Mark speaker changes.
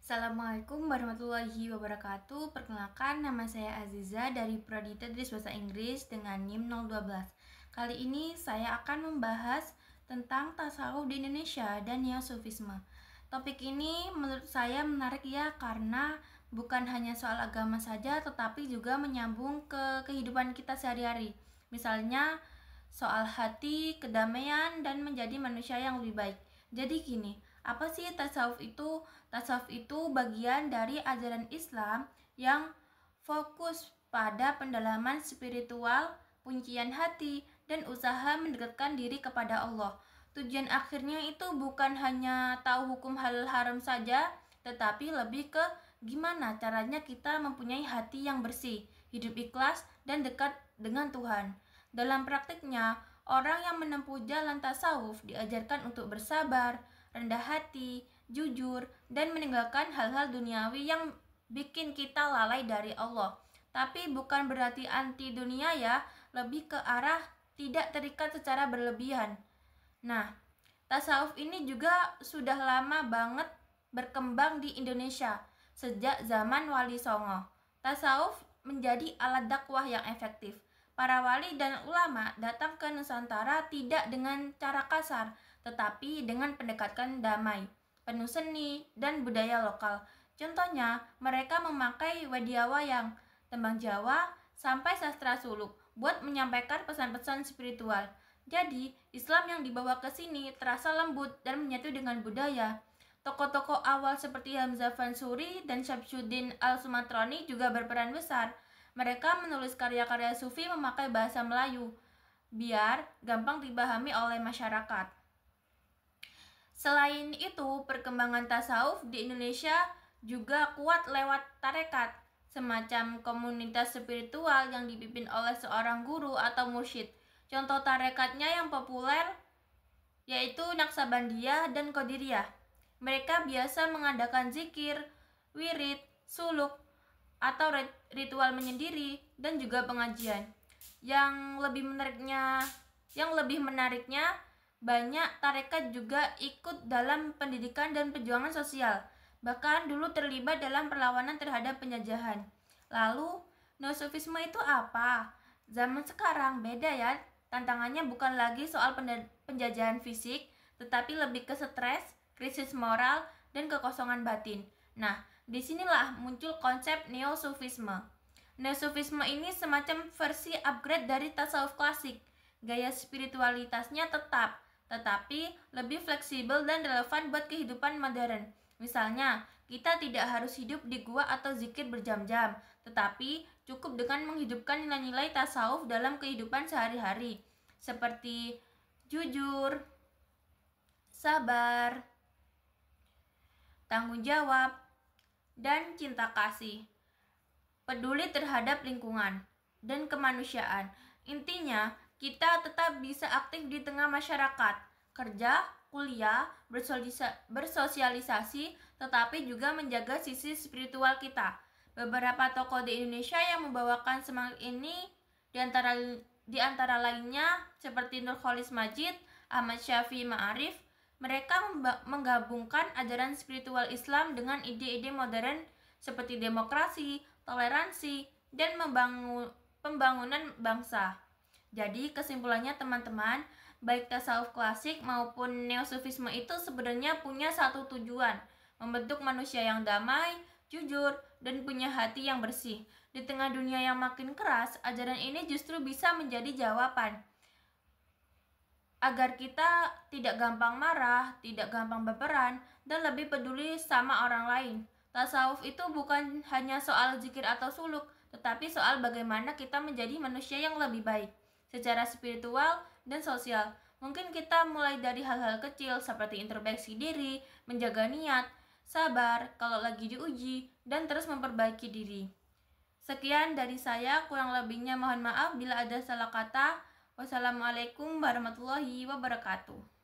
Speaker 1: Assalamualaikum warahmatullahi wabarakatuh. Perkenalkan, nama saya Aziza dari Prodi Tadris Bahasa Inggris dengan NIM 012. Kali ini saya akan membahas tentang tasawuf di Indonesia dan neosufisme. Topik ini menurut saya menarik ya, karena bukan hanya soal agama saja, tetapi juga menyambung ke kehidupan kita sehari-hari. Misalnya soal hati, kedamaian, dan menjadi manusia yang lebih baik. Jadi gini, apa sih tasawuf itu? Tasawuf itu bagian dari ajaran Islam yang fokus pada pendalaman spiritual, pujian hati, dan usaha mendekatkan diri kepada Allah. Tujuan akhirnya itu bukan hanya tahu hukum halal haram saja, tetapi lebih ke gimana caranya kita mempunyai hati yang bersih, hidup ikhlas, dan dekat dengan Tuhan. Dalam praktiknya, orang yang menempuh jalan tasawuf diajarkan untuk bersabar, rendah hati, jujur, dan meninggalkan hal-hal duniawi yang bikin kita lalai dari Allah. Tapi bukan berarti anti dunia ya, lebih ke arah tidak terikat secara berlebihan. Nah, tasawuf ini juga sudah lama banget berkembang di Indonesia, sejak zaman Wali Songo. Tasawuf menjadi alat dakwah yang efektif. Para wali dan ulama datang ke Nusantara tidak dengan cara kasar, tetapi dengan pendekatan damai, penuh seni dan budaya lokal. Contohnya, mereka memakai wadiawayang, tembang Jawa, sampai sastra suluk buat menyampaikan pesan-pesan spiritual. Jadi, Islam yang dibawa ke sini terasa lembut dan menyatu dengan budaya. Tokoh-tokoh awal seperti Hamzah Fansuri dan Syamsuddin Al-Sumatrani juga berperan besar. Mereka menulis karya-karya sufi memakai bahasa Melayu, biar gampang dipahami oleh masyarakat. Selain itu, perkembangan tasawuf di Indonesia juga kuat lewat tarekat, semacam komunitas spiritual yang dipimpin oleh seorang guru atau mursyid. Contoh tarekatnya yang populer yaitu Naksabandiyah dan Qadiriyah. Mereka biasa mengadakan zikir, wirid, suluk, atau ritual menyendiri dan juga pengajian. Yang lebih menariknya, banyak tarekat juga ikut dalam pendidikan dan perjuangan sosial, bahkan dulu terlibat dalam perlawanan terhadap penjajahan. Lalu, neosufisme itu apa? Zaman sekarang beda ya, tantangannya bukan lagi soal penjajahan fisik, tetapi lebih ke stres, krisis moral, dan kekosongan batin. Nah, disinilah muncul konsep neosufisme. Neosufisme ini semacam versi upgrade dari tasawuf klasik. Gaya spiritualitasnya tetap, tetapi lebih fleksibel dan relevan buat kehidupan modern. Misalnya, kita tidak harus hidup di gua atau zikir berjam-jam, tetapi cukup dengan menghidupkan nilai-nilai tasawuf dalam kehidupan sehari-hari, seperti jujur, sabar, tanggung jawab, dan cinta kasih, peduli terhadap lingkungan, dan kemanusiaan. Intinya, kita tetap bisa aktif di tengah masyarakat, kerja, kuliah, bersosialisasi, tetapi juga menjaga sisi spiritual kita. Beberapa tokoh di Indonesia yang membawakan semangat ini di antara lainnya seperti Nurcholish Madjid, Ahmad Syafi'i Ma'arif. Mereka menggabungkan ajaran spiritual Islam dengan ide-ide modern seperti demokrasi, toleransi, dan pembangunan bangsa. Jadi kesimpulannya teman-teman, baik tasawuf klasik maupun neosufisme itu sebenarnya punya satu tujuan, membentuk manusia yang damai, jujur, dan punya hati yang bersih. Di tengah dunia yang makin keras, ajaran ini justru bisa menjadi jawaban agar kita tidak gampang marah, tidak gampang baperan, dan lebih peduli sama orang lain. Tasawuf itu bukan hanya soal zikir atau suluk, tetapi soal bagaimana kita menjadi manusia yang lebih baik secara spiritual dan sosial. Mungkin kita mulai dari hal-hal kecil seperti introspeksi diri, menjaga niat, sabar kalau lagi diuji, dan terus memperbaiki diri. Sekian dari saya, kurang lebihnya mohon maaf bila ada salah kata. Wassalamualaikum warahmatullahi wabarakatuh.